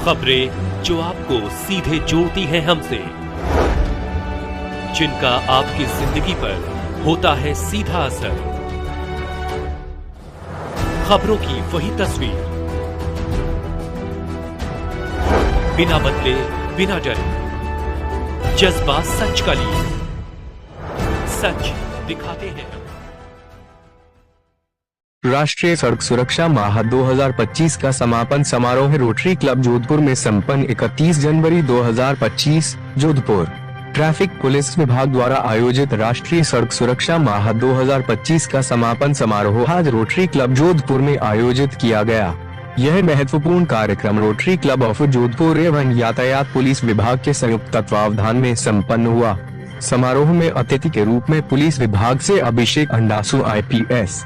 खबरें जो आपको सीधे जोड़ती हैं हमसे, जिनका आपकी जिंदगी पर होता है सीधा असर। खबरों की वही तस्वीर, बिना बदले बिना डरे, जज्बा सच का लिए, सच दिखाते हैं। राष्ट्रीय सड़क सुरक्षा माह 2025 का समापन समारोह रोटरी क्लब जोधपुर में संपन्न 31 जनवरी 2025 जोधपुर ट्रैफिक पुलिस विभाग द्वारा आयोजित राष्ट्रीय सड़क सुरक्षा माह 2025 का समापन समारोह आज रोटरी क्लब जोधपुर में आयोजित किया गया। यह महत्वपूर्ण कार्यक्रम रोटरी क्लब ऑफ जोधपुर एवं यातायात पुलिस विभाग के संयुक्त तत्वावधान में संपन्न हुआ। समारोह में अतिथि के रूप में पुलिस विभाग से अभिषेक अंडासु IPS,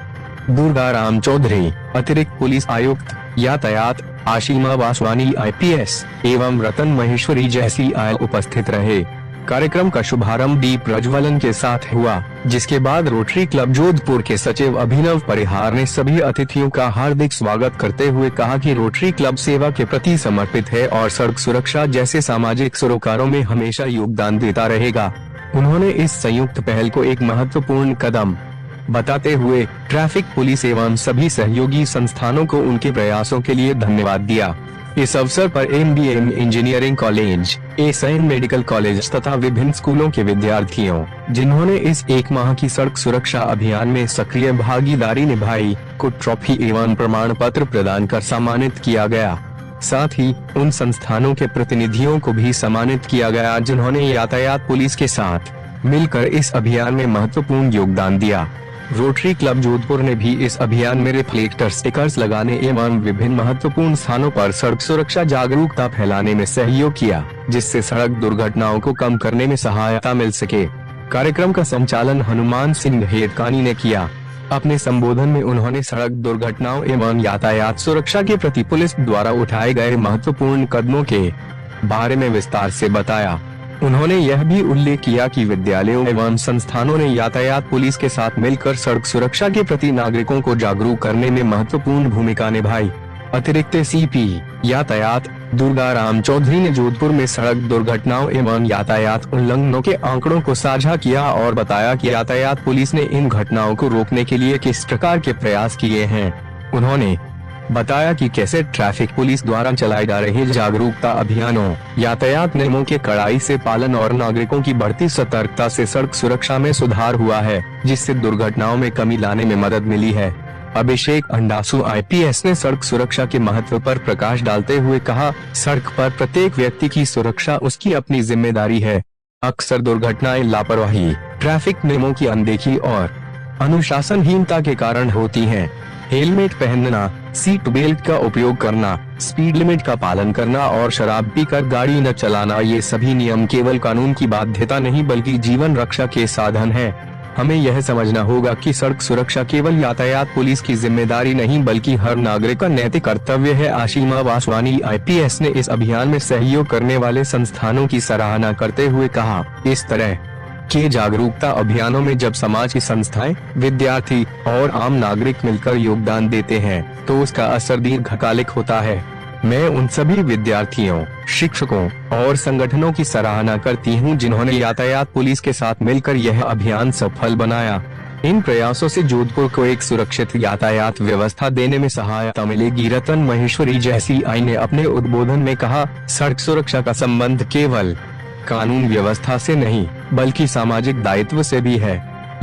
दुर्गा राम चौधरी अतिरिक्त पुलिस आयुक्त यातायात, आशीमा वासवानी IPS एवं रतन महेश्वरी जैसी उपस्थित रहे। कार्यक्रम का शुभारंभ दीप प्रज्वलन के साथ हुआ, जिसके बाद रोटरी क्लब जोधपुर के सचिव अभिनव परिहार ने सभी अतिथियों का हार्दिक स्वागत करते हुए कहा कि रोटरी क्लब सेवा के प्रति समर्पित है और सड़क सुरक्षा जैसे सामाजिक सरोकारों में हमेशा योगदान देता रहेगा। उन्होंने इस संयुक्त पहल को एक महत्वपूर्ण कदम बताते हुए ट्रैफिक पुलिस एवं सभी सहयोगी संस्थानों को उनके प्रयासों के लिए धन्यवाद दिया। इस अवसर पर MBM engineering college, SN medical college तथा विभिन्न स्कूलों के विद्यार्थियों, जिन्होंने इस एक माह की सड़क सुरक्षा अभियान में सक्रिय भागीदारी निभाई, को ट्रॉफी एवं प्रमाण पत्र प्रदान कर सम्मानित किया गया। साथ ही उन संस्थानों के प्रतिनिधियों को भी सम्मानित किया गया जिन्होंने यातायात पुलिस के साथ मिलकर इस अभियान में महत्वपूर्ण योगदान दिया। रोटरी क्लब जोधपुर ने भी इस अभियान में रिफ्लेक्टर स्टिकर्स लगाने एवं विभिन्न महत्वपूर्ण स्थानों पर सड़क सुरक्षा जागरूकता फैलाने में सहयोग किया, जिससे सड़क दुर्घटनाओं को कम करने में सहायता मिल सके। कार्यक्रम का संचालन हनुमान सिंह हेडकानी ने किया। अपने संबोधन में उन्होंने सड़क दुर्घटनाओं एवं यातायात सुरक्षा के प्रति पुलिस द्वारा उठाए गए महत्वपूर्ण कदमों के बारे में विस्तार से बताया। उन्होंने यह भी उल्लेख किया कि विद्यालयों एवं संस्थानों ने यातायात पुलिस के साथ मिलकर सड़क सुरक्षा के प्रति नागरिकों को जागरूक करने में महत्वपूर्ण भूमिका निभाई। अतिरिक्त CP यातायात दुर्गा राम चौधरी ने जोधपुर में सड़क दुर्घटनाओं एवं यातायात उल्लंघनों के आंकड़ों को साझा किया और बताया कि यातायात पुलिस ने इन घटनाओं को रोकने के लिए किस प्रकार के प्रयास किए हैं। उन्होंने बताया कि कैसे ट्रैफिक पुलिस द्वारा चलाए जा रहे जागरूकता अभियानों, यातायात नियमों के कड़ाई से पालन और नागरिकों की बढ़ती सतर्कता से सड़क सुरक्षा में सुधार हुआ है, जिससे दुर्घटनाओं में कमी लाने में मदद मिली है। अभिषेक अंडासु IPS ने सड़क सुरक्षा के महत्व पर प्रकाश डालते हुए कहा, सड़क पर प्रत्येक व्यक्ति की सुरक्षा उसकी अपनी जिम्मेदारी है। अक्सर दुर्घटनाएं लापरवाही, ट्रैफिक नियमों की अनदेखी और अनुशासनहीनता के कारण होती हैं। हेलमेट पहनना, सीट बेल्ट का उपयोग करना, स्पीड लिमिट का पालन करना और शराब पीकर गाड़ी न चलाना, ये सभी नियम केवल कानून की बाध्यता नहीं बल्कि जीवन रक्षा के साधन हैं। हमें यह समझना होगा कि सड़क सुरक्षा केवल यातायात पुलिस की जिम्मेदारी नहीं बल्कि हर नागरिक का नैतिक कर्तव्य है। आशीमा वासवानी IPS ने इस अभियान में सहयोग करने वाले संस्थानों की सराहना करते हुए कहा, इस तरह के जागरूकता अभियानों में जब समाज की संस्थाएं, विद्यार्थी और आम नागरिक मिलकर योगदान देते हैं तो उसका असर दीर्घकालिक होता है। मैं उन सभी विद्यार्थियों, शिक्षकों और संगठनों की सराहना करती हूं जिन्होंने यातायात पुलिस के साथ मिलकर यह अभियान सफल बनाया। इन प्रयासों से जोधपुर को एक सुरक्षित यातायात व्यवस्था देने में सहायता मिलेगी। रतन महेश्वरी जैसी ने अपने उद्बोधन में कहा, सड़क सुरक्षा का संबंध केवल कानून व्यवस्था से नहीं बल्कि सामाजिक दायित्व से भी है।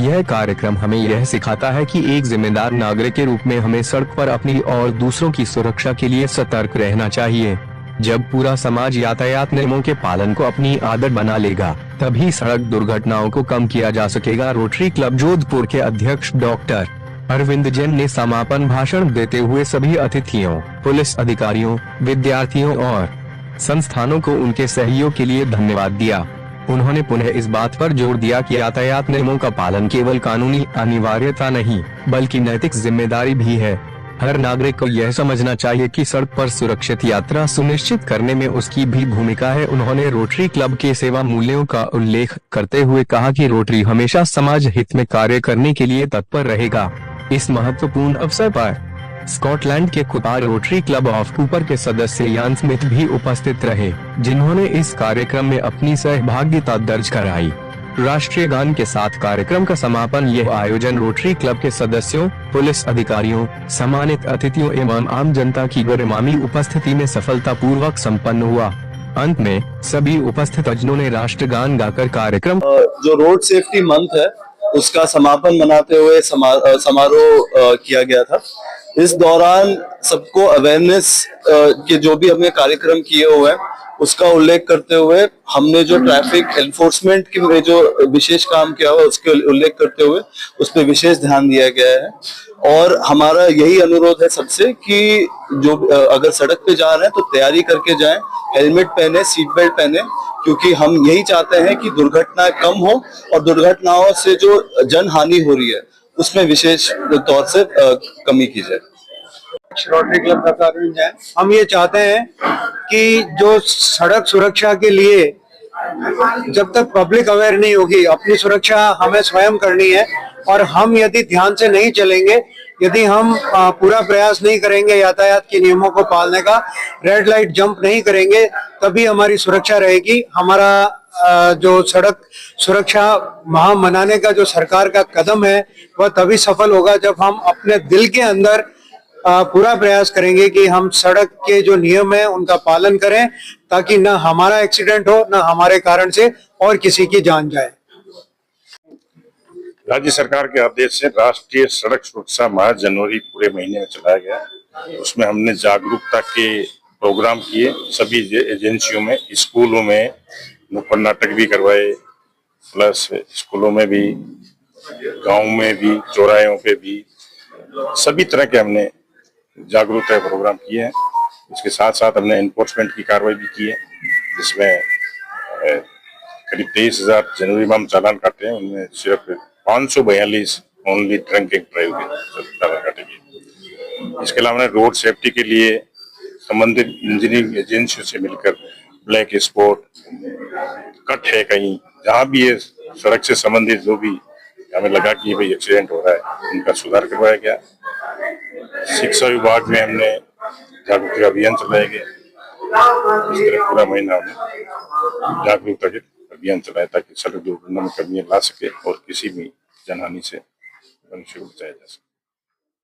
यह कार्यक्रम हमें यह सिखाता है कि एक जिम्मेदार नागरिक के रूप में हमें सड़क पर अपनी और दूसरों की सुरक्षा के लिए सतर्क रहना चाहिए। जब पूरा समाज यातायात नियमों के पालन को अपनी आदत बना लेगा, तभी सड़क दुर्घटनाओं को कम किया जा सकेगा। रोटरी क्लब जोधपुर के अध्यक्ष डॉक्टर अरविंद जैन ने समापन भाषण देते हुए सभी अतिथियों, पुलिस अधिकारियों, विद्यार्थियों और संस्थानों को उनके सहयोग के लिए धन्यवाद दिया। उन्होंने पुनः इस बात पर जोर दिया कि यातायात नियमों का पालन केवल कानूनी अनिवार्यता नहीं बल्कि नैतिक जिम्मेदारी भी है। हर नागरिक को यह समझना चाहिए कि सड़क पर सुरक्षित यात्रा सुनिश्चित करने में उसकी भी भूमिका है। उन्होंने रोटरी क्लब के सेवा मूल्यों का उल्लेख करते हुए कहा कि रोटरी हमेशा समाज हित में कार्य करने के लिए तत्पर रहेगा। इस महत्वपूर्ण अवसर पर स्कॉटलैंड के कुतार रोटरी क्लब ऑफ कूपर के सदस्य यान स्मिथ भी उपस्थित रहे, जिन्होंने इस कार्यक्रम में अपनी सहभागिता दर्ज कराई। राष्ट्रीय गान के साथ कार्यक्रम का समापन यह आयोजन रोटरी क्लब के सदस्यों, पुलिस अधिकारियों, सम्मानित अतिथियों एवं आम जनता की गरिमामयी उपस्थिति में सफलतापूर्वक संपन्न हुआ। अंत में सभी उपस्थित अजनों ने राष्ट्रगान गाकर कार्यक्रम जो रोड सेफ्टी मंथ है उसका समापन मनाते हुए समारोह किया गया था। इस दौरान सबको अवेयरनेस के जो भी हमने कार्यक्रम किए हुए हैं उसका उल्लेख करते हुए हमने जो ट्रैफिक एनफोर्समेंट के में जो विशेष काम किया हुआ उसके उल्लेख करते हुए उस पर विशेष ध्यान दिया गया है। और हमारा यही अनुरोध है सबसे कि जो अगर सड़क पे जा रहे हैं तो तैयारी करके जाएं, हेलमेट पहने, सीट बेल्ट पहने, क्योंकि हम यही चाहते हैं कि दुर्घटनाएं कम हो और दुर्घटनाओं से जो जन हानि हो रही है उसमें विशेष तौर से कमी की जाए। रोटरी क्लब का अरविंद जैन। हम ये चाहते हैं कि जो सड़क सुरक्षा के लिए जब तक पब्लिक अवेयर नहीं होगी, अपनी सुरक्षा हमें स्वयं करनी है। और हम यदि ध्यान से नहीं चलेंगे, यदि हम पूरा प्रयास नहीं करेंगे यातायात के नियमों को पालने का, रेड लाइट जंप नहीं करेंगे, तभी हमारी सुरक्षा रहेगी। हमारा जो सड़क सुरक्षा माह मनाने का जो सरकार का कदम है वह तभी सफल होगा जब हम अपने दिल के अंदर पूरा प्रयास करेंगे कि हम सड़क के जो नियम है उनका पालन करें, ताकि न हमारा एक्सीडेंट हो, न हमारे कारण से और किसी की जान जाए। राज्य सरकार के आदेश से राष्ट्रीय सड़क सुरक्षा माह जनवरी पूरे महीने में चलाया गया। उसमें हमने जागरूकता के प्रोग्राम किए, सभी एजेंसियों में, स्कूलों में नुक्कड़ नाटक भी करवाए, प्लस स्कूलों में भी, गांव में भी, चौराहों पे भी, सभी तरह के हमने जागरूकता प्रोग्राम किए हैं। इसके साथ साथ हमने एनफोर्समेंट की कार्रवाई भी की है, जिसमें करीब 23,000 जनवरी में हम चालान काटे हैं। उनमें सिर्फ 542 ओनली ड्रिंकिंग ड्राइव के चालान काटे गए। इसके अलावा हमने रोड सेफ्टी के लिए संबंधित इंजीनियरिंग एजेंसियों से मिलकर ब्लैक स्पॉट, कट है कहीं, जहाँ भी ये सड़क से संबंधित जो भी हमें लगा कि भाई एक्सीडेंट हो रहा है, उनका सुधार करवाया गया। शिक्षा विभाग में हमने जागरूकता अभियान चलाया गया। इस तरह पूरा महीना हमने जागरूकता के अभियान चलाया ताकि सड़क दुर्घटना में कमियां ला सके और किसी भी जनहानि से मनुष्य को बचाया जा सके।